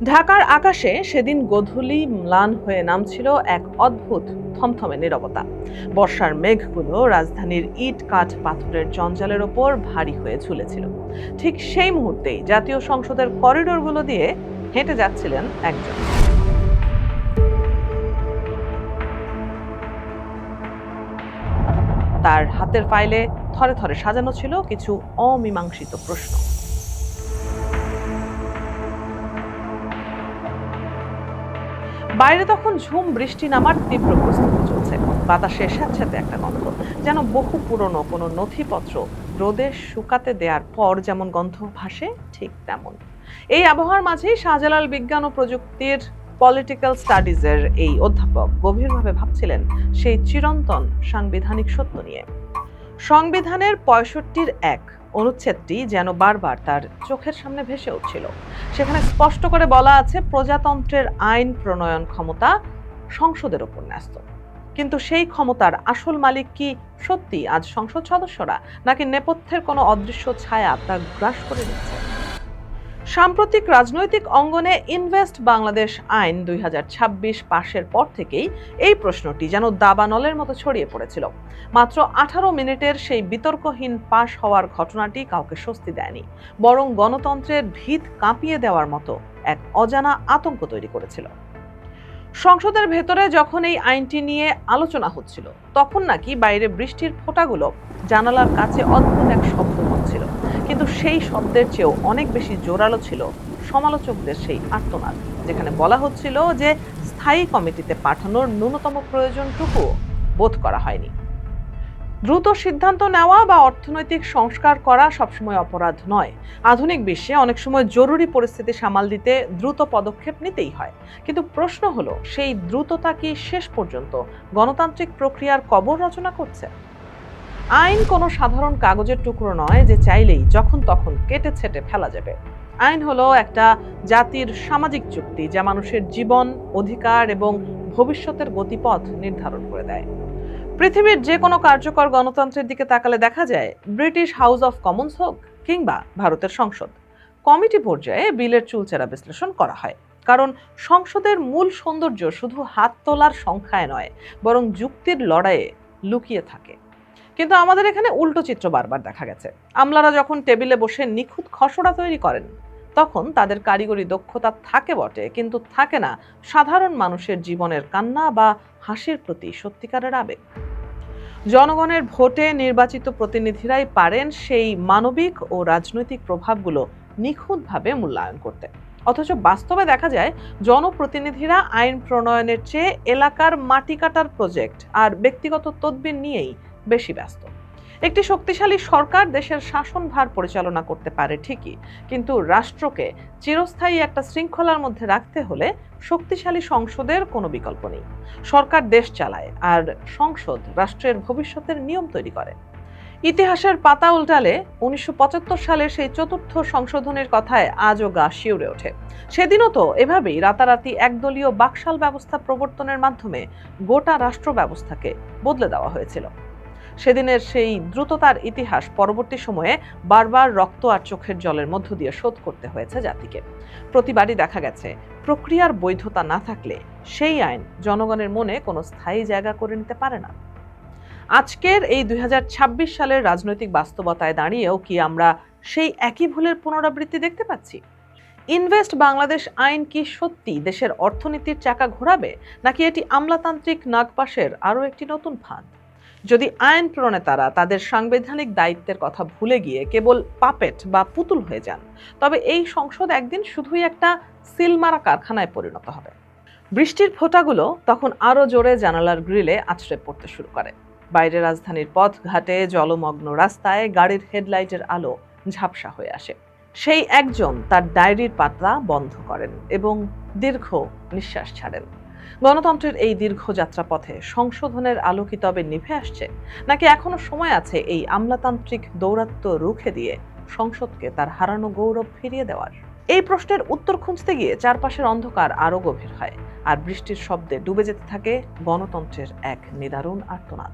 ঢাকার আকাশে সেদিন গোধূলি ম্লান হয়ে নামছিল এক অদ্ভুত থমথমে নীরবতা। বর্ষার মেঘগুলো রাজধানীর ইট কাঠ পাথরের জঞ্জালের ওপর ভারী হয়ে ঝুলেছিল। ঠিক সেই মুহূর্তেই জাতীয় সংসদের করিডোরগুলো দিয়ে হেঁটে যাচ্ছিলেন একজন। তার হাতের ফাইলে থরে থরে সাজানো ছিল কিছু অমীমাংসিত প্রশ্ন। বাইরে তখন ঝুম বৃষ্টি নামার তীব্র প্রস্তুতি চলছে। বাতাসে স্যাঁতস্যাঁতে একটা গন্ধ, যেন বহু পুরনো কোনো নথিপত্র রোদে শুকাতে দেওয়ার পর যেমন গন্ধ ভাসে, ঠিক তেমন। এই আবহাওয়ার মাঝেই শাহজালাল বিজ্ঞান ও প্রযুক্তির পলিটিক্যাল স্টাডিজের এই অধ্যাপক গভীরভাবে ভাবছিলেন সেই চিরন্তন সাংবিধানিক সত্য নিয়ে। সংবিধানের 65-1 অনুচ্ছেদটি যেন বারবার তার চোখের সামনে ভেসে উঠছিল। সেখানে স্পষ্ট করে বলা আছে, প্রজাতন্ত্রের আইন প্রণয়ন ক্ষমতা সংসদের ওপর ন্যস্ত। কিন্তু সেই ক্ষমতার আসল মালিক কি সত্যি আজ সংসদ সদস্যরা, নাকি নেপথ্যের কোনো অদৃশ্য ছায়া তা গ্রাস করে নিচ্ছে? সাম্প্রতিক রাজনৈতিক অঙ্গনে ইনভেস্ট বাংলাদেশ আইন 2026 পাশের পর থেকেই এই প্রশ্নটি যেন দাবানলের মতো ছড়িয়ে পড়েছিল। মাত্র 18 মিনিটের সেই বিতর্কহীন পাশ হওয়ার ঘটনাটি কাউকে স্বস্তি দেয়নি, বরং গণতন্ত্রের ভিত কাঁপিয়ে দেওয়ার মতো এক অজানা আতঙ্ক তৈরি করেছিল। সংসদের ভেতরে যখন এই আইনটি নিয়ে আলোচনা হচ্ছিল, তখন নাকি বাইরে বৃষ্টির ফোঁটাগুলো জানালার কাছে অদ্ভুত এক শব্দ হচ্ছিল। কিন্তু সেই শব্দের চেয়েও অনেক বেশি জোরালো ছিল সমালোচকদের সেই আর্তনাদ, যেখানে বলা হচ্ছিল যে স্থায়ী কমিটিতে পাঠানোর ন্যূনতম প্রয়োজনটুকু বোধ করা হয়নি। দ্রুত সিদ্ধান্ত নেওয়া বা অর্থনৈতিক সংস্কার করা সবসময় অপরাধ নয়। আধুনিক বিশ্বে অনেক সময় জরুরি পরিস্থিতি সামাল দিতে দ্রুত পদক্ষেপ নিতেই হয়। কিন্তু প্রশ্ন হলো, সেই দ্রুততা কি শেষ পর্যন্ত গণতান্ত্রিক প্রক্রিয়ার কবর রচনা করছে? আইন কোনো সাধারণ কাগজের টুকরো নয় যে চাইলেই যখন তখন কেটে ছেটে ফেলা যাবে। আইন হলো একটা জাতির সামাজিক চুক্তি, যা মানুষের জীবন, অধিকার এবং ভবিষ্যতের গতিপথ নির্ধারণ করে দেয়। পৃথিবীর যে কোনো কার্যকর গণতন্ত্রের দিকে তাকালে দেখা যায়, ব্রিটিশ হাউস অফ কমন্স হোক কিংবা ভারতের সংসদ, কমিটি পর্যায়ে বিলের চুলচেরা বিশ্লেষণ করা হয়। কারণ সংসদের মূল সৌন্দর্য শুধু হাত তোলার সংখ্যায় নয়, বরং যুক্তির লড়াইয়ে লুকিয়ে থাকে। কিন্তু আমাদের এখানে উল্টো চিত্র বারবার দেখা গেছে। আমলারা যখন টেবিলে বসে নিখুঁত খসড়া তৈরি করেন, তখন তাদের কারিগরি দক্ষতা থাকে বটে, কিন্তু থাকে না সাধারণ মানুষের জীবনের কান্না বা হাসির প্রতি সত্যিকারের আবেগ। জনগণের ভোটে নির্বাচিত প্রতিনিধিরাই পারেন সেই মানবিক ও রাজনৈতিক প্রভাবগুলো নিখুঁতভাবে মূল্যায়ন করতে। অথচ বাস্তবে দেখা যায়, জনপ্রতিনিধিরা আইন প্রণয়নের চেয়ে এলাকার মাটি কাটার প্রজেক্ট আর ব্যক্তিগত তদবির নিয়েই বেশি ব্যস্ত। একটি শক্তিশালী সরকার দেশের শাসনভার পরিচালনা করতে পারে ঠিকই, কিন্তু রাষ্ট্রকে চিরস্থায়ী একটা শৃঙ্খলার মধ্যে রাখতে হলে শক্তিশালী সংসদের কোনো বিকল্প নেই। সরকার দেশ চালায়, আর সংসদ রাষ্ট্রের ভবিষ্যতের নিয়ম তৈরি করে। ইতিহাসের পাতা উল্টালে 1975 সালের সেই চতুর্থ সংশোধনের কথায় আজও গা শিউরে ওঠে। সেদিনও তো এভাবেই রাতারাতি একদলীয় বাকশাল ব্যবস্থা প্রবর্তনের মাধ্যমে গোটা রাষ্ট্র ব্যবস্থাকে বদলে দেওয়া হয়েছিল। সেদিনের সেই দ্রুততার ইতিহাস পরবর্তী সময়ে বারবার রক্ত আর চোখের জলের মধ্য দিয়ে শোধ করতে হয়েছে জাতিকে। প্রতিবারই দেখা গেছে, প্রক্রিয়ার বৈধতা না থাকলে সেই আইন জনগণের মনে কোনো স্থায়ী জায়গা করে নিতে পারে না। আজকের এই 2026 সালের রাজনৈতিক বাস্তবতায় দাঁড়িয়েও কি আমরা সেই একই ভুলের পুনরাবৃত্তি দেখতে পাচ্ছি? ইনভেস্ট বাংলাদেশ আইন কি সত্যি দেশের অর্থনীতির চাকা ঘোরাবে, নাকি এটি আমলাতান্ত্রিক নাগপাশের আরও একটি নতুন ফাঁদ? যদি আইন প্রণেতারা তাদের সাংবিধানিক দায়িত্বের কথা ভুলে গিয়ে কেবল পাপেট বা পুতুল হয়ে যান, তবে এই সংসদ একদিন শুধুই একটা সিলমারা কারখানায় পরিণত হবে। বৃষ্টির ফোঁটাগুলো তখন আরো জোরে জানালার গ্রিলে আছড়ে পড়তে শুরু করে। বাইরে রাজধানীর পথ ঘাটে, জলমগ্ন রাস্তায় গাড়ির হেডলাইটের আলো ঝাপসা হয়ে আসে। সেই একজন তার ডায়েরির পাতা বন্ধ করেন এবং দীর্ঘ নিঃশ্বাস ছাড়েন। গণতন্ত্রের এই দীর্ঘ যাত্রাপথে সংশোধনের আলো কি তবে নিভে আসছে, নাকি এখনো সময় আছে এই আমলাতান্ত্রিক দৌরাত্ম্য রুখে দিয়ে সংসদকে তার হারানো গৌরব ফিরিয়ে দেওয়ার? এই প্রশ্নের উত্তর খুঁজতে গিয়ে চারপাশের অন্ধকার আরো গভীর হয়, আর বৃষ্টির শব্দে ডুবে যেতে থাকে গণতন্ত্রের এক নিদারুণ আর্তনাদ।